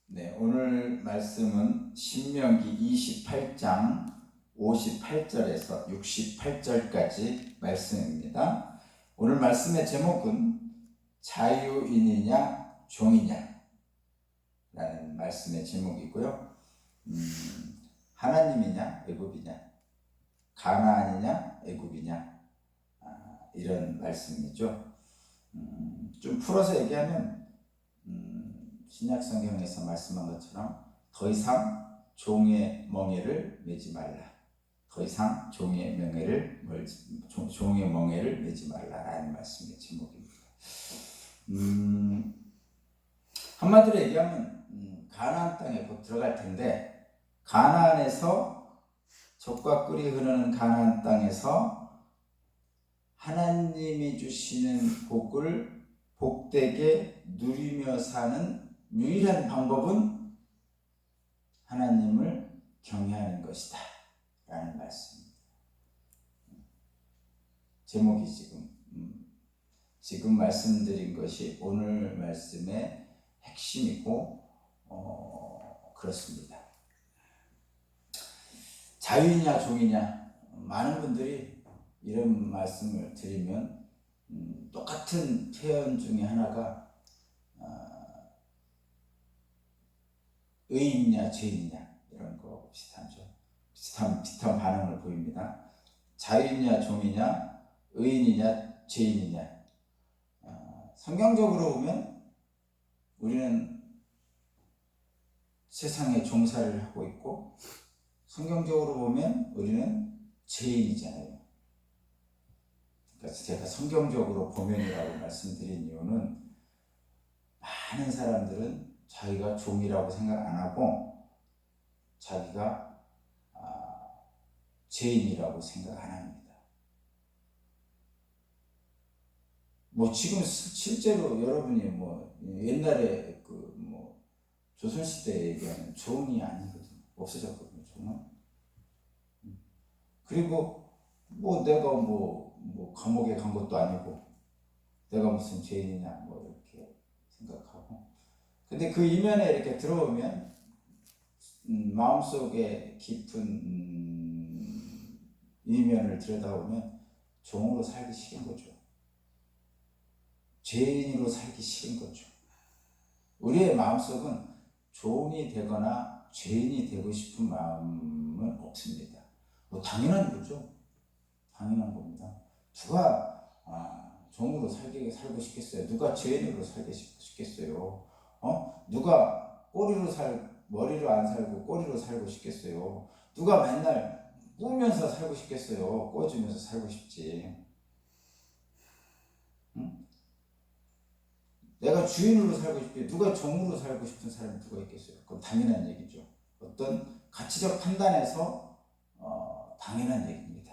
네, 오늘 말씀은 신명기 28장 58절에서 68절까지 말씀입니다. 오늘 말씀의 제목은 자유인이냐 종이냐 라는 말씀의 제목이고요. 하나님이냐 애굽이냐, 가나안이냐 애굽이냐, 이런 말씀이죠. 좀 풀어서 얘기하면 신약 성경에서 말씀한 것처럼 더 이상 종의 멍에를 매지 말라. 더 이상 종의 멍에를 매지 말라라는 말씀의 제목입니다. 한마디로 얘기하면 가나안 땅에 곧 들어갈 텐데, 가나안에서 젖과 꿀이 흐르는 가나안 땅에서 하나님이 주시는 복을 복되게 누리며 사는 유일한 방법은 하나님을 경외하는 것이다 라는 말씀입니다. 제목이 지금 말씀드린 것이 오늘 말씀의 핵심이고 그렇습니다. 자유이냐 종이냐, 많은 분들이 이런 말씀을 드리면 똑같은 표현 중에 하나가 의인이냐 죄인이냐 이런 거 비슷한 반응을 보입니다. 자유이냐 종이냐, 의인이냐 죄인이냐. 성경적으로 보면 우리는 세상에 종사를 하고 있고, 성경적으로 보면 우리는 죄인이잖아요. 그래서 제가 성경적으로 보면이라고 말씀드린 이유는, 많은 사람들은 자기가 종이라고 생각 안 하고 자기가 죄인이라고 생각 안 합니다. 지금 실제로 여러분이 옛날에 조선시대에 얘기하는 종이 아니거든요. 없어졌거든요, 종은. 그리고 내가 감옥에 간 것도 아니고 내가 무슨 죄인이냐 이렇게 생각하고, 근데 그 이면에 이렇게 들어오면 마음속에 깊은 이면을 들여다보면 종으로 살기 싫은 거죠. 죄인으로 살기 싫은 거죠. 우리의 마음속은 종이 되거나 죄인이 되고 싶은 마음은 없습니다. 당연한 거죠. 당연한 겁니다. 누가 종으로 살고 싶겠어요? 누가 죄인으로 살고 싶겠어요? 누가 머리로 안 살고 꼬리로 살고 싶겠어요? 누가 맨날 꾸면서 살고 싶겠어요? 꼬주면서 살고 싶지. 응? 내가 주인으로 살고 싶지, 누가 종으로 살고 싶은 사람이 누가 있겠어요? 그건 당연한 얘기죠. 어떤 가치적 판단에서 당연한 얘기입니다.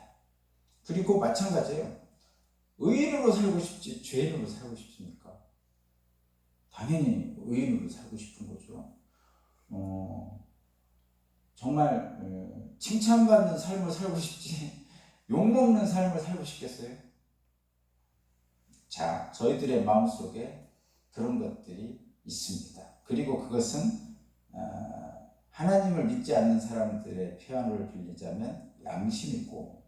그리고 마찬가지예요. 의인으로 살고 싶지 죄인으로 살고 싶습니까? 당연히 의인으로 살고 싶은 거죠. 정말 칭찬받는 삶을 살고 싶지 욕먹는 삶을 살고 싶겠어요? 자, 저희들의 마음속에 그런 것들이 있습니다. 그리고 그것은 하나님을 믿지 않는 사람들의 표현을 빌리자면 양심이고,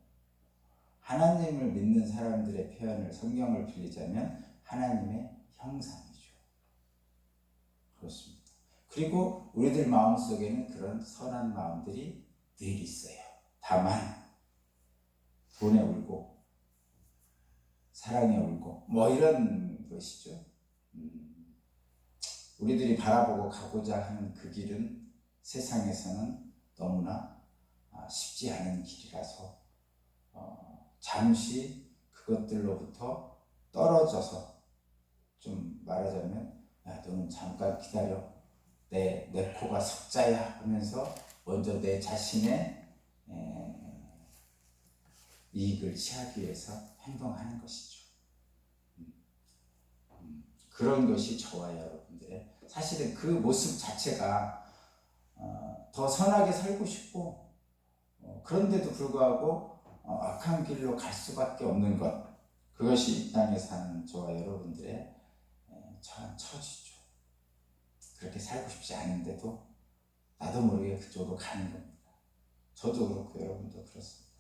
하나님을 믿는 사람들의 표현을, 성경을 빌리자면 하나님의 형상이죠. 그렇습니다. 그리고 우리들 마음속에는 그런 선한 마음들이 늘 있어요. 다만 돈에 울고 사랑에 울고 이런 것이죠. 우리들이 바라보고 가고자 하는 그 길은 세상에서는 너무나 쉽지 않은 길이라서 잠시 그것들로부터 떨어져서, 좀 말하자면 너는 잠깐 기다려, 내 코가 석자야 하면서 먼저 내 자신의 이익을 취하기 위해서 행동하는 것이죠. 그런 것이 저와 여러분들의, 사실은 그 모습 자체가 더 선하게 살고 싶고, 그런데도 불구하고 악한 길로 갈 수밖에 없는 것, 그것이 이 땅에 사는 저와 여러분들의 처지죠. 그렇게 살고 싶지 않은데도 나도 모르게 그쪽으로 가는 겁니다. 저도 그렇고 여러분도 그렇습니다.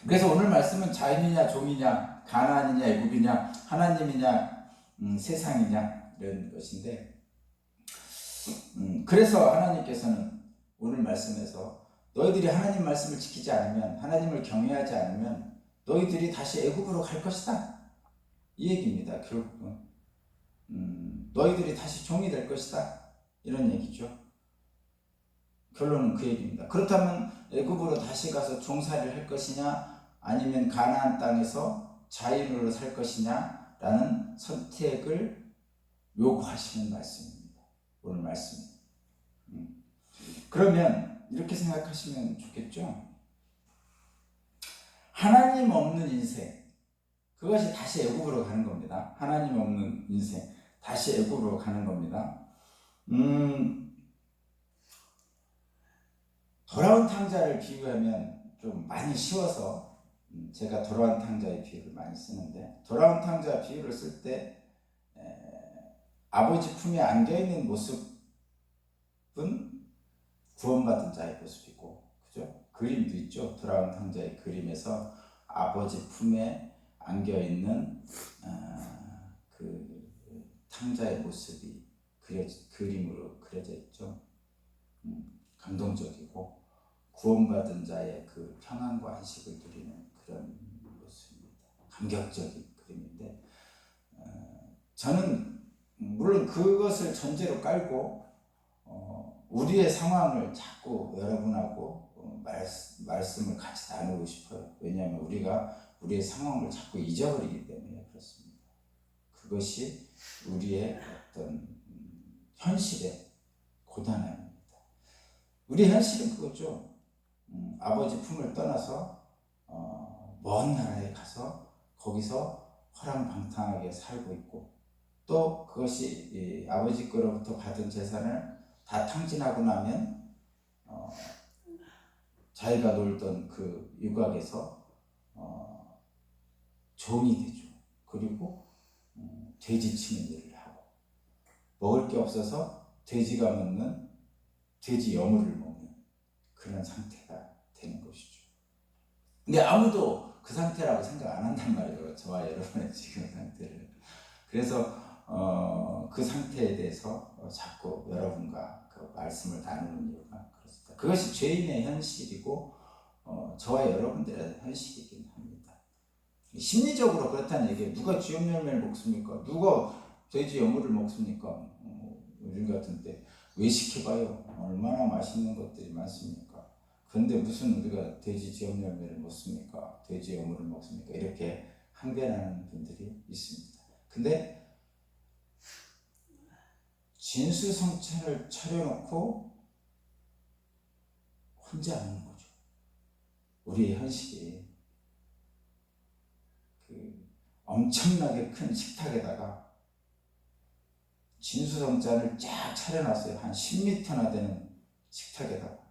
그래서 오늘 말씀은 자연이냐 종이냐 가나안이냐 애굽이냐 하나님이냐 세상이냐 이런 것인데, 그래서 하나님께서는 오늘 말씀에서 너희들이 하나님 말씀을 지키지 않으면, 하나님을 경외하지 않으면 너희들이 다시 애굽으로 갈 것이다, 이 얘기입니다. 결국은 너희들이 다시 종이 될 것이다, 이런 얘기죠. 결론은 그 얘기입니다. 그렇다면 애굽으로 다시 가서 종살이를 할 것이냐 아니면 가나안 땅에서 자유로 살 것이냐 라는 선택을 요구하시는 말씀입니다. 오늘 말씀. 그러면 이렇게 생각하시면 좋겠죠. 하나님 없는 인생, 그것이 다시 애굽으로 가는 겁니다. 하나님 없는 인생, 다시 애굽으로 가는 겁니다. 돌아온 탕자를 비유하면 좀 많이 쉬워서 제가 돌아온 탕자의 비유를 많이 쓰는데, 돌아온 탕자 비유를 쓸 때 아버지 품에 안겨있는 모습은 구원받은 자의 모습이고, 그죠? 그림도 있죠. 돌아온 탕자의 그림에서 아버지 품에 안겨있는 그 탕자의 모습이 그림으로 그려져 있죠. 감동적이고 구원받은 자의 그 평안과 안식을 누리는 그런 모습입니다. 감격적인 그림인데, 저는 물론 그것을 전제로 깔고 우리의 상황을 자꾸 여러분하고 말씀을 같이 나누고 싶어요. 왜냐하면 우리가 우리의 상황을 자꾸 잊어버리기 때문에 그렇습니다. 그것이 우리의 어떤 현실의 고단함입니다. 우리 현실은 그거죠. 아버지 품을 떠나서 먼 나라에 가서 거기서 허랑방탕하게 살고 있고, 또 그것이 아버지 거로부터 받은 재산을 다 탕진하고 나면 자기가 놀던 그 유곽에서 종이 되죠. 그리고 돼지 치는 일을 하고, 먹을 게 없어서 돼지가 먹는 돼지 여물을 먹는 그런 상태가 되는 것이죠. 근데 아무도 그 상태라고 생각 안 한단 말이에요. 저와 여러분의 지금 상태를. 그래서 그 상태에 대해서 자꾸 여러분과 그 말씀을 나누는 이유가 그렇습니다. 그것이 죄인의 현실이고 저와 여러분들의 현실이긴 합니다. 심리적으로 그렇다는 얘기예요. 누가 쥐염 열매를 먹습니까? 누가 돼지 여물을 먹습니까? 요즘 같은 때 외식해봐요. 얼마나 맛있는 것들이 많습니까? 근데 무슨 우리가 돼지 쥐염 열매를 먹습니까? 돼지 여물을 먹습니까? 이렇게 항변하는 분들이 있습니다. 근데 진수성찬을 차려놓고 혼자 하는 거죠. 우리의 현실이 그 엄청나게 큰 식탁에다가 진수성찬을 쫙 차려놨어요. 한 10m나 되는 식탁에다가.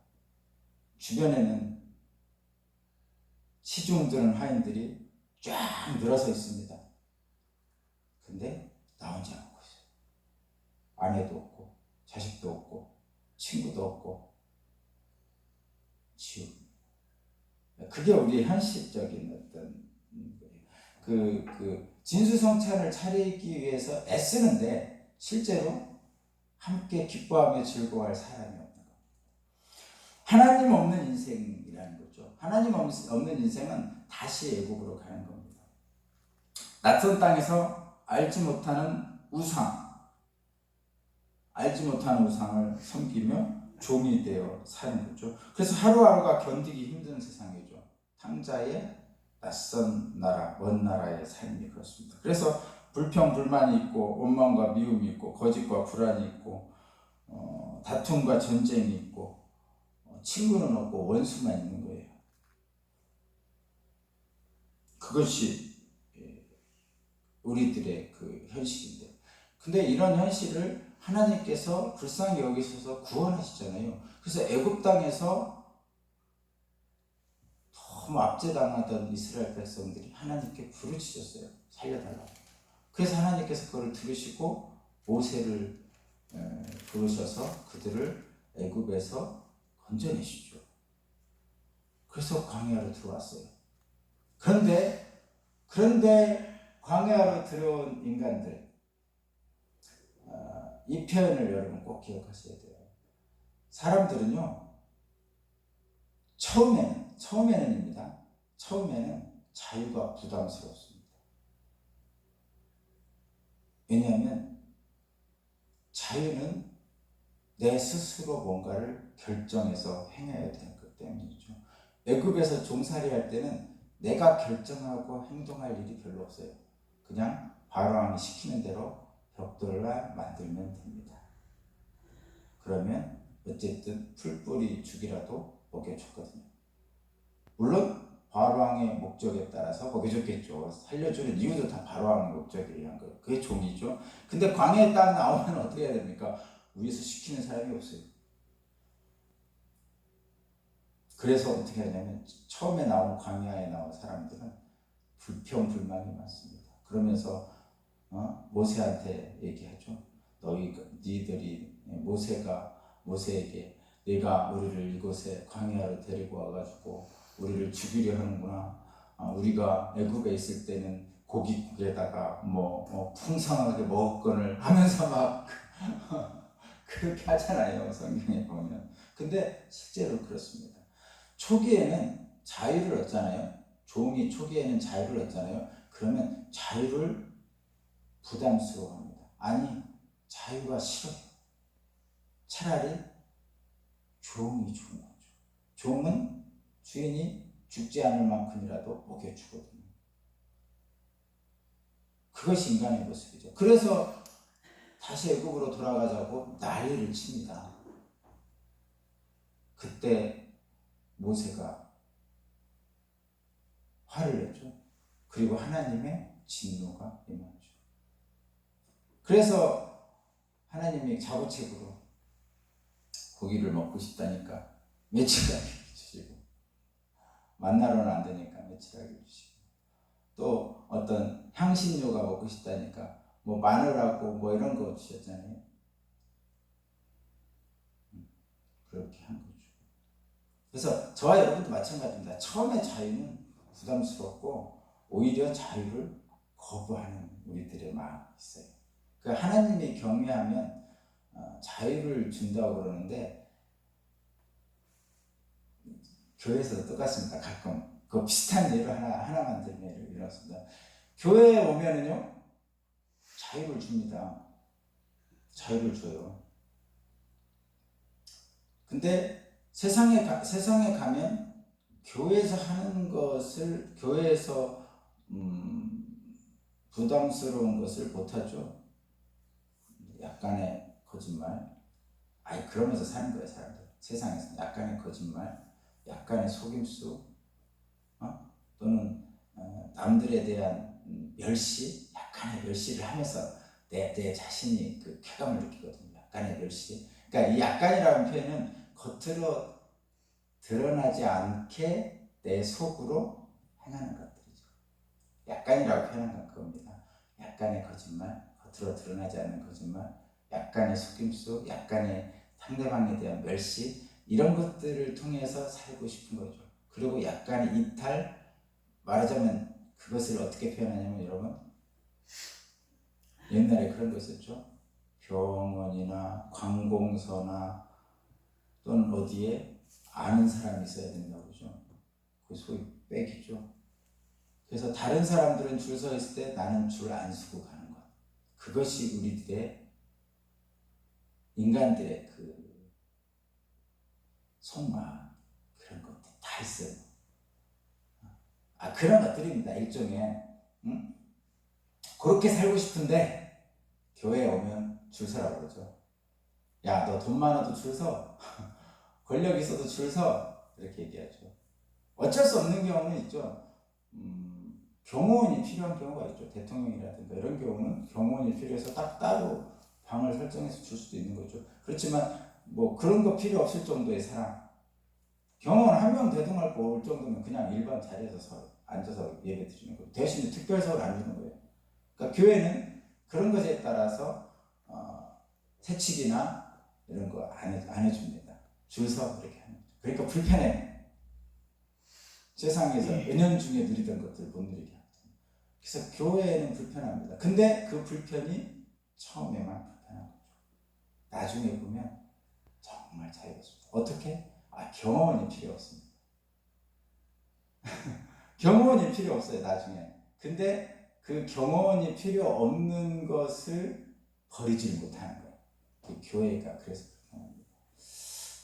주변에는 시중 드는 하인들이 쫙 늘어서 있습니다. 근데 나 혼자 먹고 있어요. 아내도 없고 자식도 없고 친구도 없고 지옥. 그게 우리의 현실적인 어떤 그 진수성찬을 차리기 위해서 애쓰는데 실제로 함께 기뻐하며 즐거워할 사람이 없는 겁니다. 하나님 없는 인생이라는 거죠. 하나님 없는 인생은 다시 애국으로 가는 겁니다. 낯선 땅에서 알지 못하는 우상을 섬기며 종이 되어 사는 거죠. 그래서 하루하루가 견디기 힘든 세상이죠. 탕자의 낯선 나라, 먼 나라의 삶이 그렇습니다. 그래서 불평, 불만이 있고 원망과 미움이 있고 거짓과 불안이 있고 다툼과 전쟁이 있고 친구는 없고 원수만 있는 거예요. 그것이 우리들의 그 현실인데, 근데 이런 현실을 하나님께서 불쌍히 여기셔서 구원하시잖아요. 그래서 애굽 땅에서 너무 압제당하던 이스라엘 백성들이 하나님께 부르짖었어요. 살려달라고. 그래서 하나님께서 그걸 들으시고 모세를 부르셔서 그들을 애굽에서 건져내시죠. 그래서 광야로 들어왔어요. 그런데 광야로 들어온 인간들, 이 표현을 여러분 꼭 기억하셔야 돼요. 사람들은요, 처음에는입니다. 처음에는 자유가 부담스럽습니다. 왜냐하면 자유는 내 스스로 뭔가를 결정해서 행해야 되는 것 때문이죠. 애굽에서 종살이 할 때는 내가 결정하고 행동할 일이 별로 없어요. 그냥 바로왕이 시키는 대로 벽돌만 만들면 됩니다. 그러면 어쨌든 풀뿌리 죽이라도 먹여줬거든요. 물론 바로왕의 목적에 따라서 먹여줬겠죠. 살려주는 이유도 다 바로왕의 목적에 의한 거예요. 그게 종이죠. 근데 광야에 딱 나오면 어떻게 해야 됩니까? 위에서 시키는 사람이 없어요. 그래서 어떻게 하냐면 처음에 나온 광야에 나온 사람들은 불평불만이 많습니다. 그러면서 모세한테 얘기하죠. 니들이 모세에게 네가 우리를 이곳에 광야로 데리고 와가지고 우리를 죽이려 하는구나. 우리가 애굽에 있을 때는 고기국에다가 풍성하게 먹었건을 하면서 막 그렇게 하잖아요. 성경에 보면. 근데 실제로 그렇습니다. 초기에는 자유를 얻잖아요. 종이 초기에는 자유를 얻잖아요. 그러면 자유를 부담스러워합니다. 아니, 자유가 싫어요. 차라리 종이 좋은 거죠. 종은 주인이 죽지 않을 만큼이라도 먹여주거든요. 그것이 인간의 모습이죠. 그래서 다시 애굽으로 돌아가자고 난리를 칩니다. 그때 모세가 화를 내죠. 그리고 하나님의 진노가 임하죠. 그래서 하나님이 자부책으로 고기를 먹고 싶다니까 며칠하게 주시고, 만나로는 안 되니까 며칠하게 주시고, 또 어떤 향신료가 먹고 싶다니까 마늘하고 이런 거 주셨잖아요. 그렇게 한 거죠. 그래서 저와 여러분도 마찬가지입니다. 처음에 자유는 부담스럽고 오히려 자유를 거부하는 우리들의 마음이 있어요. 그 하나님이 경외하면 자유를 준다고 그러는데, 교회에서도 똑같습니다. 가끔 그 비슷한 예를 하나만 들면 이렇습니다. 교회에 오면은요, 자유를 줍니다. 자유를 줘요. 근데 세상에 가면 교회에서 하는 것을, 교회에서 부담스러운 것을 못하죠. 약간의 거짓말, 그러면서 사는 거예요. 사람들 세상에서 약간의 거짓말, 약간의 속임수, 또는 남들에 대한 멸시, 약간의 멸시를 하면서 내 자신이 그 쾌감을 느끼거든요. 약간의 멸시. 그러니까 이 약간이라는 표현은 겉으로 드러나지 않게 내 속으로 행하는 것들이죠. 약간이라고 표현한 건 그겁니다. 약간의 거짓말, 겉으로 드러나지 않는 거짓말, 약간의 속임수, 약간의 상대방에 대한 멸시, 이런 것들을 통해서 살고 싶은 거죠. 그리고 약간의 이탈, 말하자면 그것을 어떻게 표현하냐면, 여러분, 옛날에 그런 거 있었죠. 병원이나 관공서나 또는 어디에 아는 사람이 있어야 된다고 그러죠. 그 소위 백이죠. 그래서 다른 사람들은 줄 서 있을 때 나는 줄 안 서고 가는 것. 그것이 우리들의, 인간들의 그 속마음, 그런 것들 다 있어요. 그런 것들입니다. 일종의 그렇게 살고 싶은데 교회에 오면 줄 서라고 그러죠. 야, 너 돈 많아도 줄 서. 권력 있어도 줄 서. 이렇게 얘기하죠. 어쩔 수 없는 경우는 있죠. 경호원이 필요한 경우가 있죠. 대통령이라든가 이런 경우는 경호원이 필요해서 따로 방을 설정해서 줄 수도 있는 거죠. 그렇지만 그런 거 필요 없을 정도의 사람, 경호원 한 명 대동할 거 올 정도면 그냥 일반 자리에서 앉아서 예배 드리는 거예요. 대신에 특별석을 안 주는 거예요. 그러니까 교회는 그런 것에 따라서 세칙이나 이런 거 안 해줍니다. 줄 서 그렇게 하는 거죠. 그러니까 불편해. 세상에서 은연중에 누리던 것들 못 누리게 하거든요. 그래서 교회는 불편합니다. 근데 그 불편이 처음에만 불편한 거죠. 나중에 보면 정말 자유롭습니다. 어떻게? 경험이 필요 없습니다. 경험이 필요 없어요, 나중에. 근데 그 경험이 필요 없는 것을 버리지 못하는 거예요. 그 교회가 그래서 불편합니다.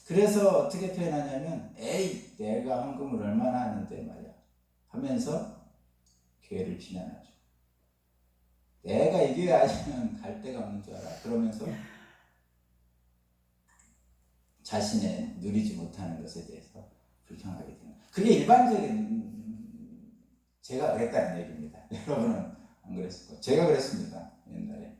그래서 어떻게 표현하냐면, 에이, 내가 헌금을 얼마나 하는데 말이야 하면서 교회를 비난하죠. 내가 이 교회 아니면 갈 데가 없는 줄 알아? 그러면서 자신의 누리지 못하는 것에 대해서 불평하게 되는 거예요. 그게 일반적인 제가 그랬다는 얘기입니다. 여러분은 안 그랬을 거예요. 제가 그랬습니다. 옛날에.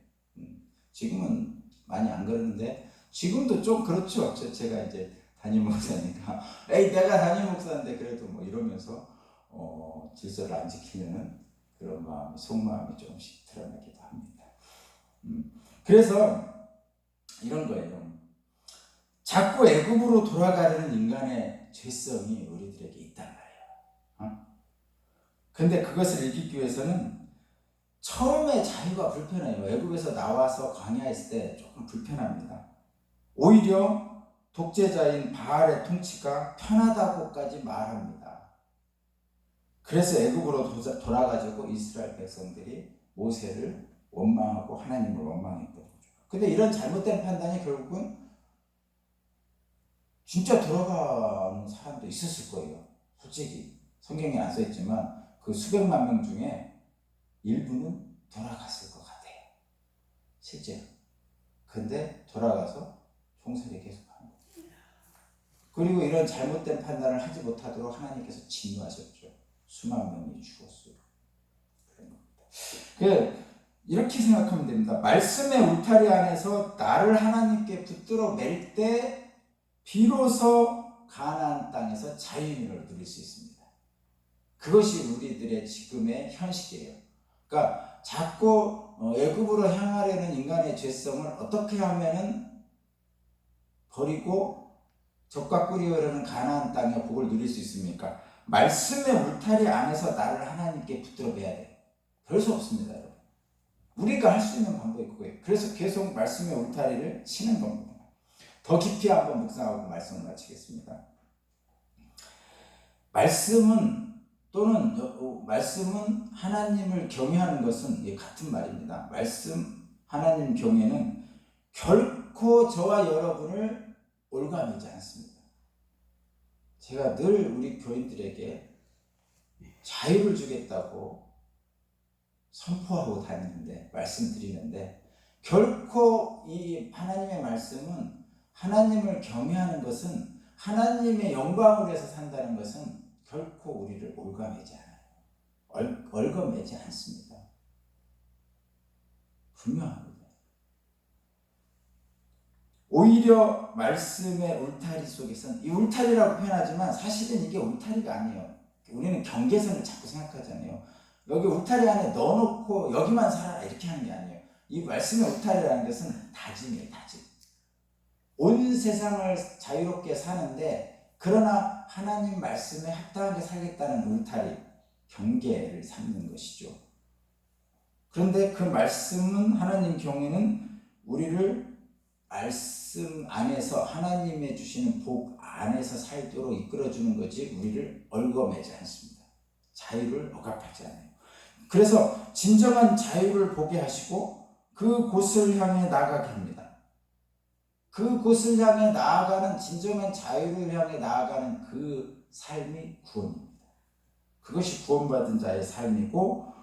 지금은 많이 안 그러는데 지금도 좀 그렇죠. 제가 이제 담임 목사니까 에이 내가 담임 목사인데 그래도 뭐 이러면서 질서를 안 지키는 그런 마음, 속마음이 조금씩 드러나기도 합니다. 그래서 이런 거예요. 자꾸 애굽으로 돌아가려는 인간의 죄성이 우리들에게 있단 말이에요. 근데 그것을 이기기 위해서는 처음에 자유가 불편해요. 애굽에서 나와서 광야에 있을 때 조금 불편합니다. 오히려 독재자인 바알의 통치가 편하다고까지 말합니다. 그래서 애굽으로 돌아가지고 이스라엘 백성들이 모세를 원망하고 하나님을 원망했던 거죠. 근데 이런 잘못된 판단이 결국은 진짜 돌아가는 사람도 있었을 거예요. 솔직히 성경에 안 써있지만 그 수백만 명 중에 일부는 돌아갔을 것 같아요. 실제로. 근데 돌아가서 총살이 계속하는 거예요. 그리고 이런 잘못된 판단을 하지 못하도록 하나님께서 진노하셨죠. 수만 명이 죽었어요. 그런 겁니다. 이렇게 생각하면 됩니다. 말씀의 울타리 안에서 나를 하나님께 붙들어 맬 때 비로소 가나안 땅에서 자유인을 누릴 수 있습니다. 그것이 우리들의 지금의 현실이에요. 그러니까 자꾸 애굽으로 향하려는 인간의 죄성을 어떻게 하면은 버리고 적과 꿀이 흐르는 가나안 땅의 복을 누릴 수 있습니까? 말씀의 울타리 안에서 나를 하나님께 붙들어 매야 돼요. 별 수 없습니다, 여러분. 우리가 할 수 있는 방법이 그거예요. 그래서 계속 말씀의 울타리를 치는 겁니다. 더 깊이 한번 묵상하고 말씀을 마치겠습니다. 말씀은 하나님을 경외하는 것은 같은 말입니다. 하나님 경외는 결코 저와 여러분을 올가매지 않습니다. 제가 늘 우리 교인들에게 자유를 주겠다고 선포하고 다니는데, 말씀드리는데, 결코 이 하나님의 말씀은 하나님을 경외하는 것은 하나님의 영광을 위해서 산다는 것은 결코 우리를 올가매지 않아요. 얽어매지 않습니다. 분명합니다. 오히려 말씀의 울타리 속에서는, 이 울타리라고 표현하지만 사실은 이게 울타리가 아니에요. 우리는 경계선을 자꾸 생각하잖아요. 여기 울타리 안에 넣어놓고 여기만 살아라 이렇게 하는 게 아니에요. 이 말씀의 울타리라는 것은 다짐이에요. 다짐. 온 세상을 자유롭게 사는데 그러나 하나님 말씀에 합당하게 살겠다는 울타리, 경계를 삼는 것이죠. 그런데 그 말씀은, 하나님 경외는 우리를 말씀 안에서, 하나님의 주시는 복 안에서 살도록 이끌어주는 거지 우리를 얽어매지 않습니다. 자유를 억압하지 않아요. 그래서 진정한 자유를 보게 하시고 그곳을 향해 나아가게 합니다. 그곳을 향해 나아가는, 진정한 자유를 향해 나아가는 그 삶이 구원입니다. 그것이 구원받은 자의 삶이고,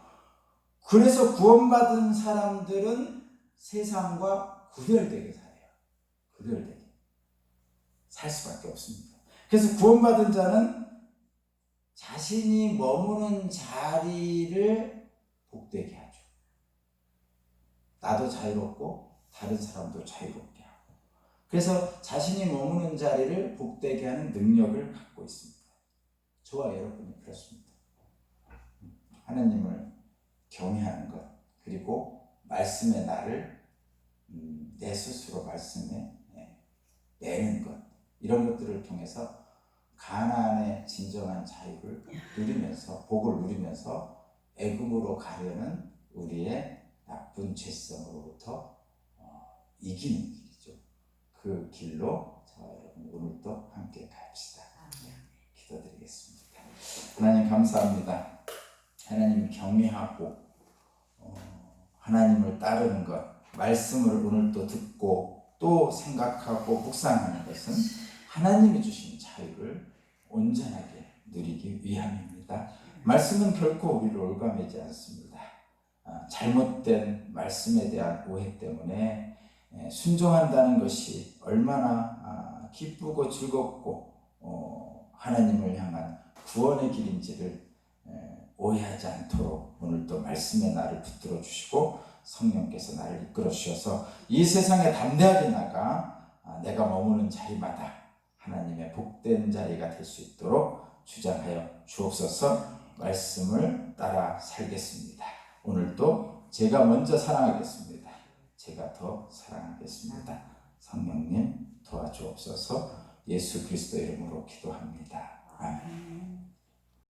그래서 구원받은 사람들은 세상과 구별되게 살아요. 구별되게 살 수밖에 없습니다. 그래서 구원받은 자는 자신이 머무는 자리를 복되게 하죠. 나도 자유롭고 다른 사람도 자유롭게 하고, 그래서 자신이 머무는 자리를 복되게 하는 능력을 갖고 있습니다. 저와 여러분이 그렇습니다. 하나님을 경외하는 것, 그리고 말씀의 날을 내 스스로 말씀에 내는 것, 이런 것들을 통해서 가나안의 진정한 자유를 누리면서, 복을 누리면서 애굽으로 가려는 우리의 나쁜 죄성으로부터 이기는 길이죠. 그 길로 저와 여러분 오늘도 함께 갑시다. 기도드리겠습니다. 하나님 감사합니다. 하나님 경외하고 하나님을 따르는 것, 말씀을 오늘 또 듣고 또 생각하고 묵상하는 것은 하나님이 주신 자유를 온전하게 누리기 위함입니다. 말씀은 결코 우리를 올가매지 않습니다. 잘못된 말씀에 대한 오해 때문에 순종한다는 것이 얼마나 기쁘고 즐겁고 하나님을 향한 구원의 길인지를 오해하지 않도록 오늘 또 말씀의 날을 붙들어 주시고 성령께서 나를 이끌어 주셔서 이 세상에 담대하게 나가 내가 머무는 자리마다 하나님의 복된 자리가 될 수 있도록 주장하여 주옵소서. 말씀을 따라 살겠습니다. 오늘도 제가 먼저 사랑하겠습니다. 제가 더 사랑하겠습니다. 성령님 도와주옵소서. 예수 그리스도 이름으로 기도합니다. 아멘.